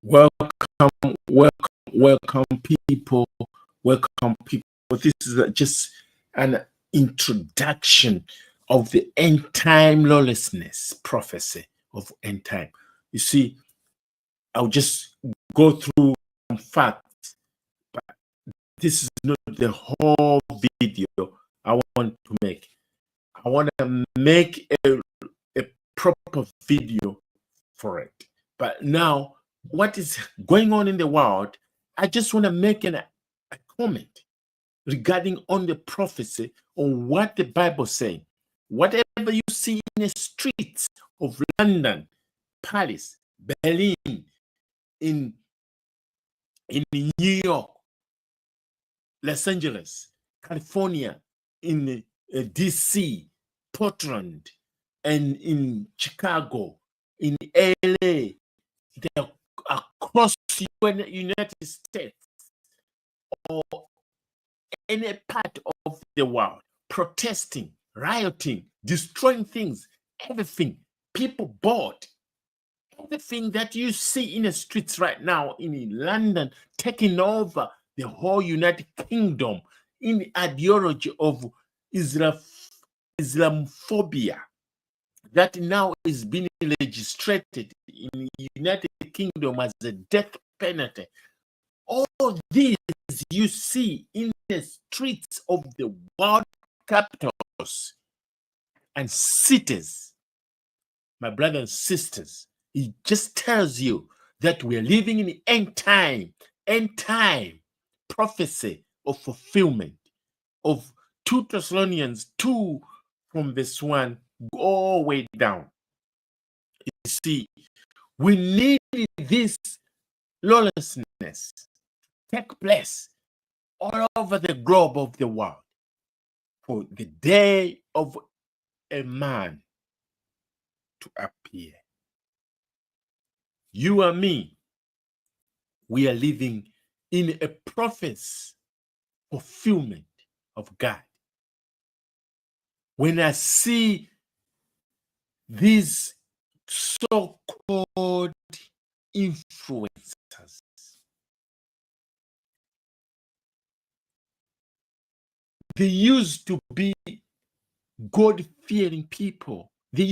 Welcome, welcome, people. Welcome, people. This is just an introduction of the end time lawlessness prophecy of end time. You see, I'll just go through some facts, but this is not the whole video I want to make. I want to make a proper video for it. But now, what is going on in the world, I just want to make a comment regarding on the prophecy on what the Bible is saying. Whatever you see in the streets of London, Paris, Berlin, in New York, Los Angeles, California, in DC, Portland, and in Chicago, in LA, across the United States, or any part of the world, protesting, rioting, destroying things, everything, people bought, everything that you see in the streets right now in London, taking over the whole United Kingdom in the ideology of Islamophobia that now is being legislated in the United Kingdom as a death penalty. All these you see in the streets of the world capitals and cities, my brothers and sisters. It just tells you that we are living in the end time prophecy of fulfillment of 2 Thessalonians 2 from verse 1 all the way down. You see, we need this lawlessness take place all over the globe of the world for the day of a man to appear. You and me, we are living in a prophecy fulfillment of God. When I see these so-called influencers, they used to be God-fearing people. They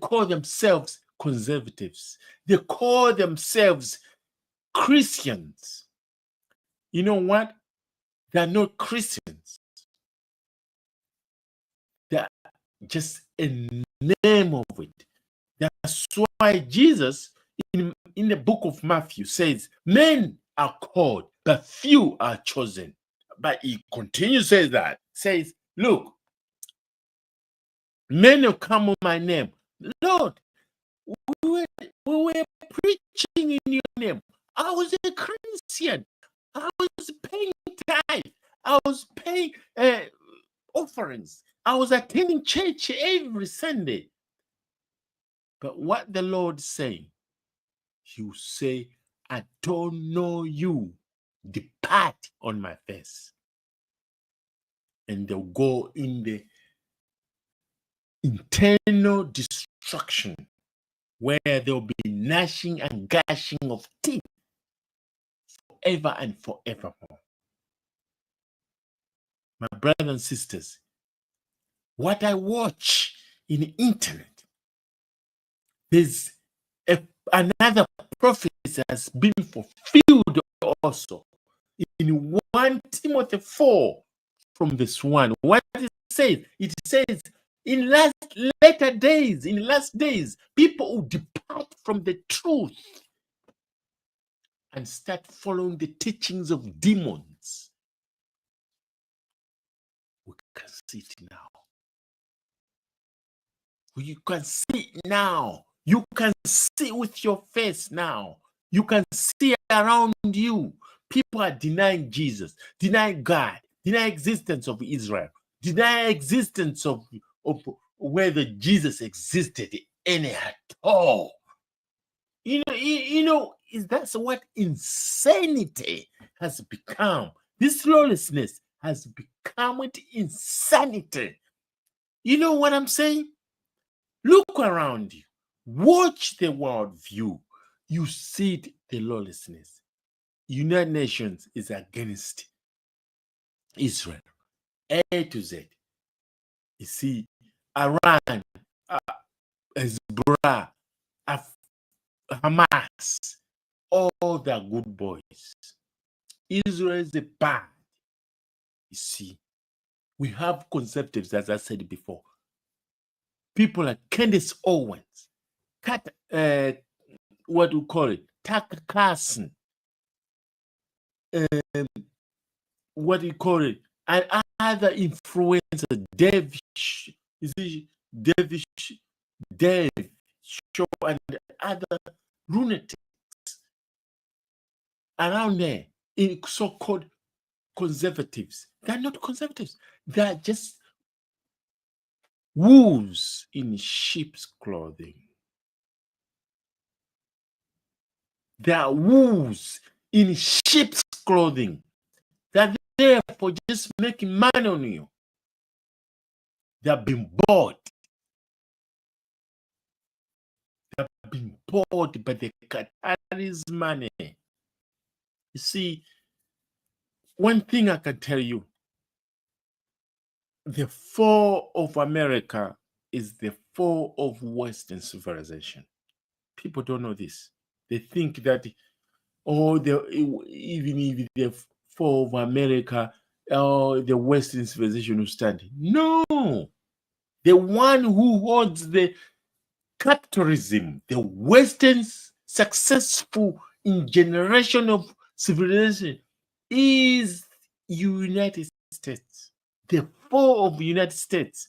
call themselves conservatives. They call themselves Christians. You know what? They're not Christians. They're just a name of it. That's why Jesus in the book of Matthew says, men are called, but few are chosen. But he continues to say that, says, look, men will come on my name. Lord, we were preaching in your name. I was a Christian. I was paying tithe. I was paying offerings. I was attending church every Sunday. But what the Lord saying, you say, I don't know you. Depart on my face. And they'll go in the internal destruction where there'll be gnashing and gashing of teeth forever and forevermore. My brothers and sisters, what I watch in the internet, there's another prophecy has been fulfilled also in 1 Timothy 4 from verse 1. What it says? It says, in later days, in last days, people will depart from the truth and start following the teachings of demons. We can see it now. You can see it now. You can see with your face now. You can see around you. People are denying Jesus, denying God, denying existence of Israel, denying existence of whether Jesus existed any at all. That's what insanity has become. This lawlessness has become insanity. You know what I'm saying? Look around you. Watch the world view. You see it the lawlessness. United Nations is against Israel, A to Z. You see, Iran, Hezbollah, Hamas, all the good boys. Israel is the bad. You see, we have conservatives, as I said before. People like Candace Owens, what do you call it? Tucker Carlson, what do you call it? And other influencers, Dave Show, and other lunatics around there, in so-called conservatives. They're not conservatives. They're just wolves in sheep's clothing. They are wolves in sheep's clothing. They're there for just making money on you. They've been bought. They've been bought by the Qataris' money. You see, one thing I can tell you, the fall of America is the fall of Western civilization. People don't know this. They think that, even if the fall of America, the Western civilization will stand. No, the one who holds the capitalism, the Western successful in generation of civilization, is United States. The fall of the United States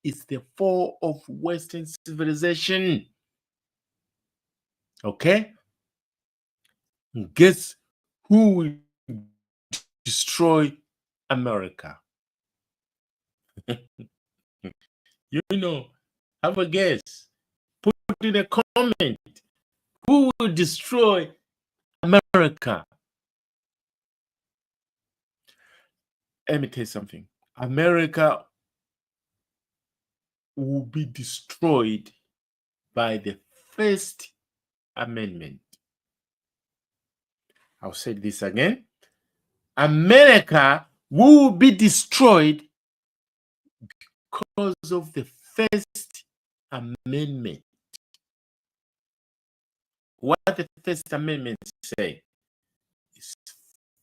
is the fall of Western civilization. Okay? Guess who will destroy America? You know, have a guess. Put in a comment. Who will destroy America? Let me tell you something. America will be destroyed by the First Amendment. I'll say this again. America will be destroyed because of the First Amendment. What the First Amendment say is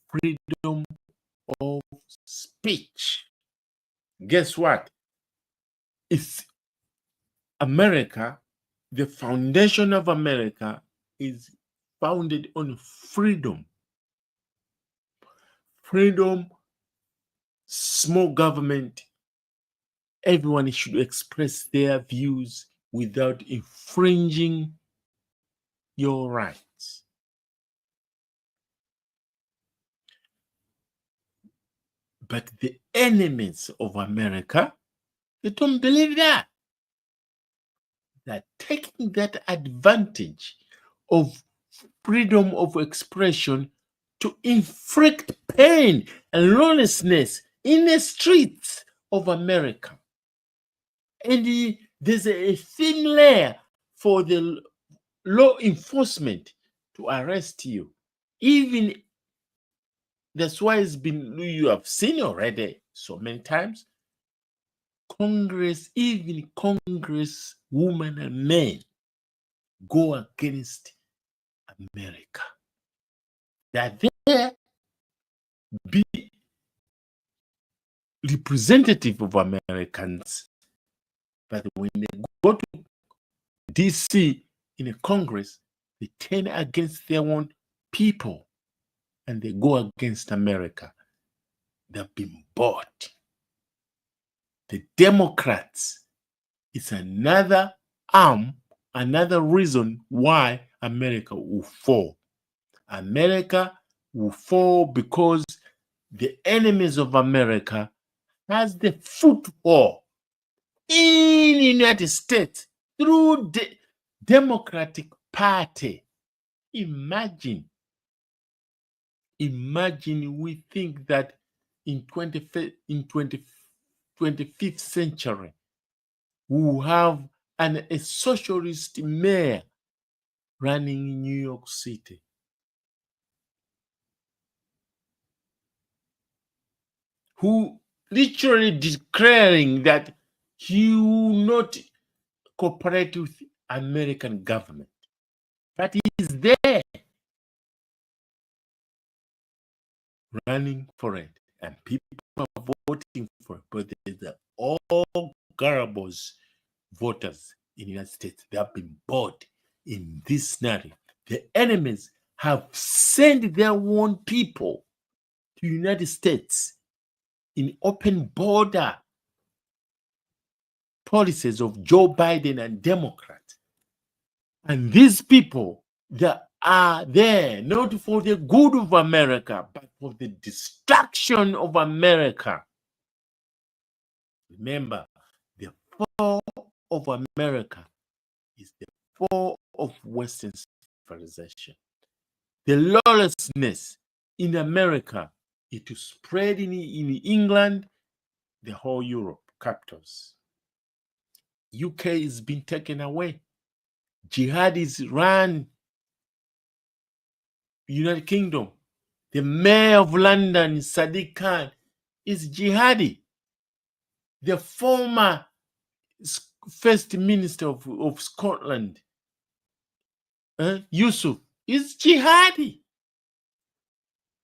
freedom of speech. Guess what? It's America, the foundation of America is founded on freedom. Freedom, small government, everyone should express their views without infringing your rights. But the enemies of America, they don't believe that. They're taking that advantage of freedom of expression to inflict pain and lawlessness in the streets of America. And there's a thin layer for the law enforcement to arrest you. Even that's why you have seen already so many times. Even Congress, women and men go against America. They're there be representative of Americans, but when they go to DC in a Congress, they turn against their own people and they go against America. They've been bought. The Democrats is another arm, another reason why America will fall. America will fall because the enemies of America has the foothold in the United States through the Democratic Party. Imagine we think that in 25th century, we will have a socialist mayor running in New York City. who literally declaring that he will not cooperate with American government. But he is there running for it, and people are voting for it. But there's all garbage voters in the United States. They have been bought in this narrative. The enemies have sent their own people to the United States in open border policies of Joe Biden and Democrats. And these people that are there not for the good of America, but for the destruction of America. Remember, the fall of America is the fall of Western civilization. The lawlessness in America, it is spread in England, the whole Europe, capitals. UK is being taken away. Jihadis run United Kingdom. The mayor of London, Sadiq Khan, is jihadi. The former first minister of Scotland, Yusuf, is jihadi.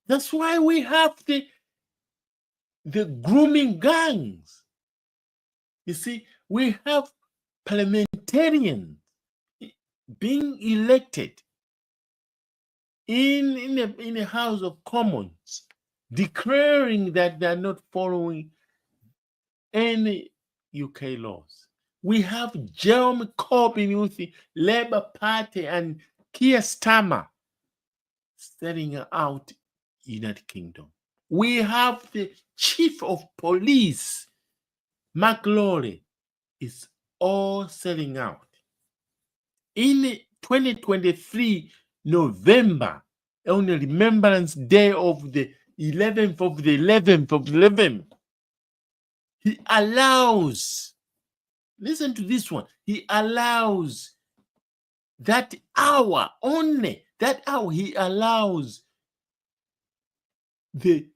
That's why we have the grooming gangs. You see, we have parliamentarians being elected in the House of Commons, declaring that they're not following any UK laws. We have Jeremy Corbyn with the Labour Party and Keir Starmer setting out United Kingdom. We have the Chief of Police, Mark Lawley, is all selling out. In 2023, November, on the Remembrance Day of the 11th of the 11th of the 11th, he allows, listen to this one, he allows that hour, only that hour, he allows the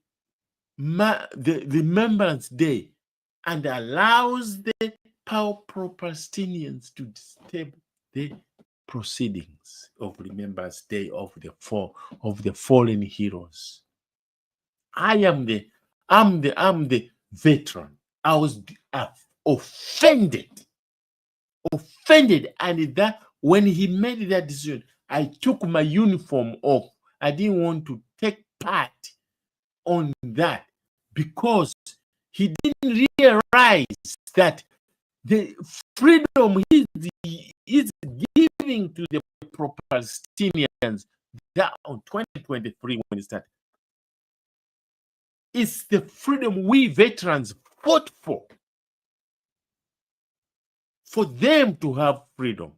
Remembrance Day and allows the power Palestinians to disturb the proceedings of Remembrance Day of the fallen heroes. I'm the veteran. I was offended, and that when he made that decision, I took my uniform off. I didn't want to take part on that because he didn't realize that the freedom is giving to the Palestinians that on 2023 when it started. It's the freedom we veterans fought for them to have freedom.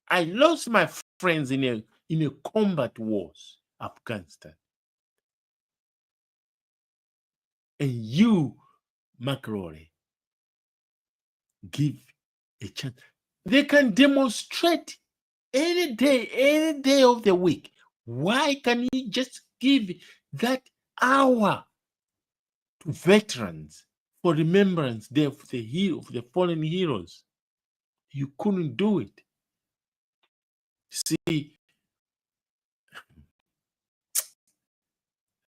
I lost my friends in a combat wars, Afghanistan. And you, Macron, give a chance. They can demonstrate any day of the week. Why can you just give that hour to veterans for Remembrance Day of the fallen heroes? You couldn't do it. See,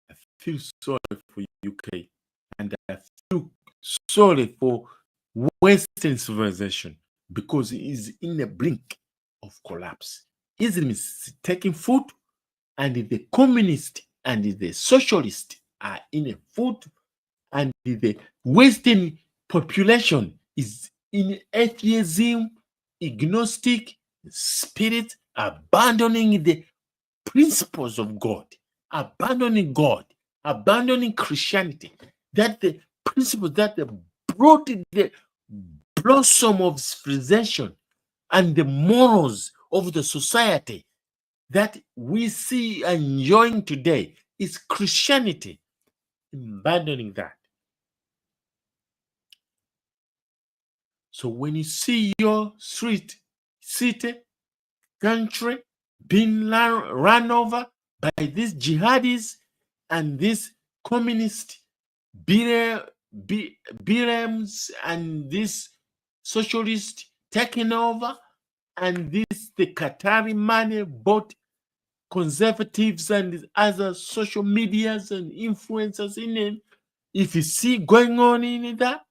I feel sorry for UK, and I feel sorry for Western civilization because it is in the brink of collapse. Islam is taking foot, and the communist and the socialist are in a foot, and the Western population is in atheism, agnostic spirit, abandoning the principles of God, abandoning God, abandoning Christianity. That the principles that brought the blossom of civilization and the morals of the society that we see enjoying today is Christianity, abandoning that. So when you see your street, city, country being run over by these jihadis and these communists BLMs and this socialist taking over, and this the Qatari money bought conservatives and other social medias and influencers in it. If you see going on in that,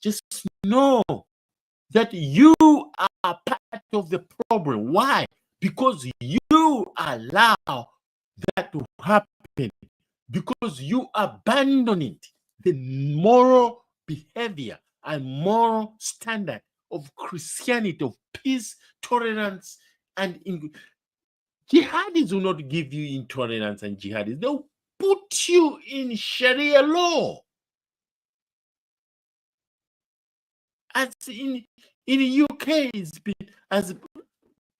just know that you are part of the problem. Why? Because you allow that to happen, because you abandon the moral behavior and moral standard of Christianity, of peace, tolerance, and jihadis will not give you intolerance and jihadis. They'll put you in Sharia law. As in the UK, it's been, as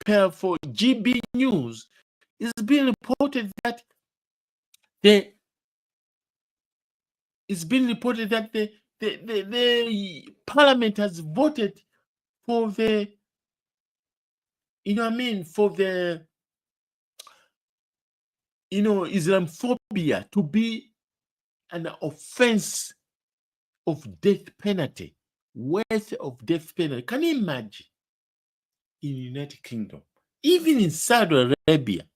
per for GB News, it's been reported that the parliament has voted for the, for the, Islamophobia to be an offense of death penalty, worth of death penalty. Can you imagine? In the United Kingdom, even in Saudi Arabia,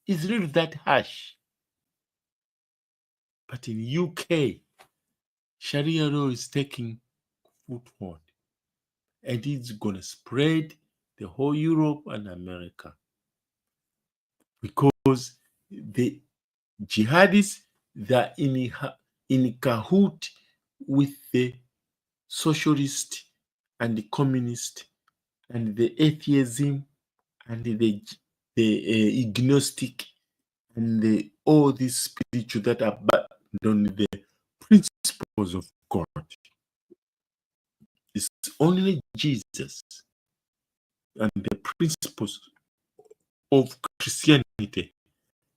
it's really that harsh. But in UK, Sharia law is taking foothold, and it's going to spread the whole Europe and America, because the jihadists that are in cahoot with the socialist and the communist and the atheism and the agnostic and all these spiritual that abandon the principles of God. It's only Jesus and the principles of Christianity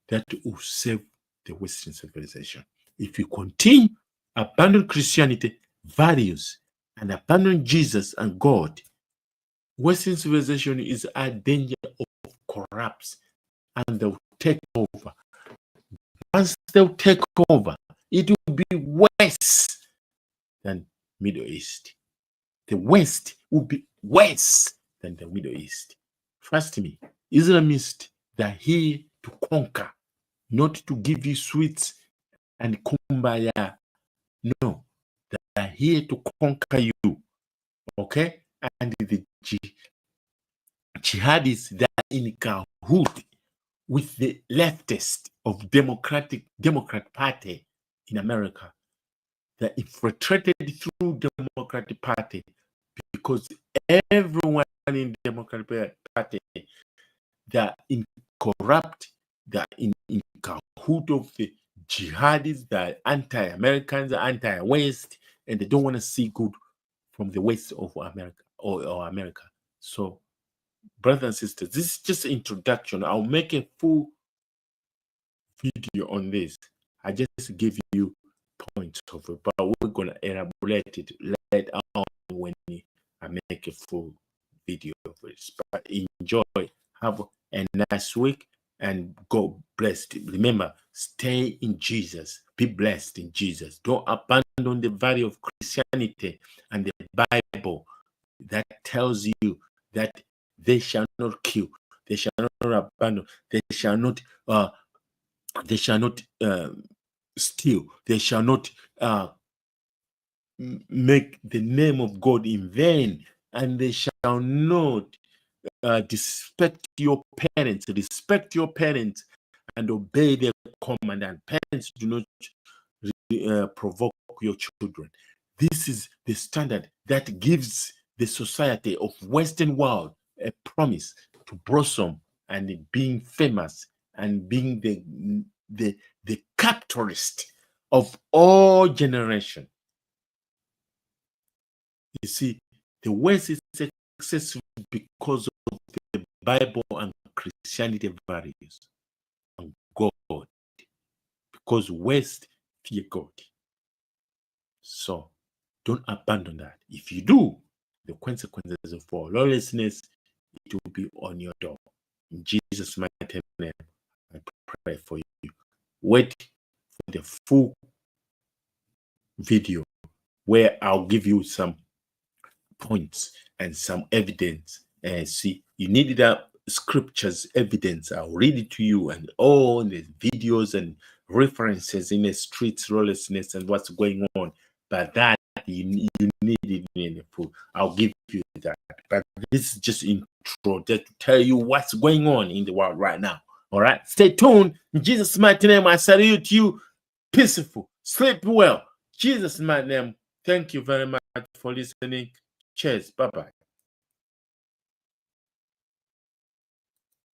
that will save the Western civilization. If you continue abandon Christianity values and abandon Jesus and God, Western civilization is at danger of collapse, and they'll take over. Once they'll take over, it will be worse than Middle East. The West will be worse than the Middle East. Trust me, Islamists, they're here to conquer, not to give you sweets and kumbaya. No, they're here to conquer you. Okay? And the jihadists, they're in cahoot with the leftist of Democrat Party in America. They're infiltrated through Democratic Party, because everyone in Democratic Party, they're in corrupt, they're in cahoot of the jihadists, they're anti-Americans, anti-West, and they don't want to see good from the West of America or America. So, brothers and sisters, this is just an introduction. I'll make a full video on this. I just give you points of it, but we're going to elaborate it later on when I make a full video of it. But enjoy, have a nice week, and go blessed. Remember, stay in Jesus, be blessed in Jesus. Don't abandon the value of Christianity and the Bible that tells you that they shall not kill, they shall not abandon, they shall not steal, they shall not make the name of God in vain, and they shall not respect your parents, and obey their command. And parents, do not provoke your children. This is the standard that gives the society of Western world a promise to blossom and being famous and being the capitalist of all generation. You see, the West is successful because of the Bible and Christianity values and God, because West fear God. So don't abandon that. If you do, the consequences for lawlessness, it will be on your door. In Jesus' mighty name, I pray for you. Wait the full video where I'll give you some points and some evidence. And see, you need that scriptures evidence. I'll read it to you, and all the videos and references in the streets lawlessness and what's going on. But that you need it in the full. I'll give you that. But this is just intro just to tell you what's going on in the world right now. All right, stay tuned. In Jesus' mighty name, I salute you. Peaceful, sleep well. Jesus' mighty name. Thank you very much for listening. Cheers. Bye-bye.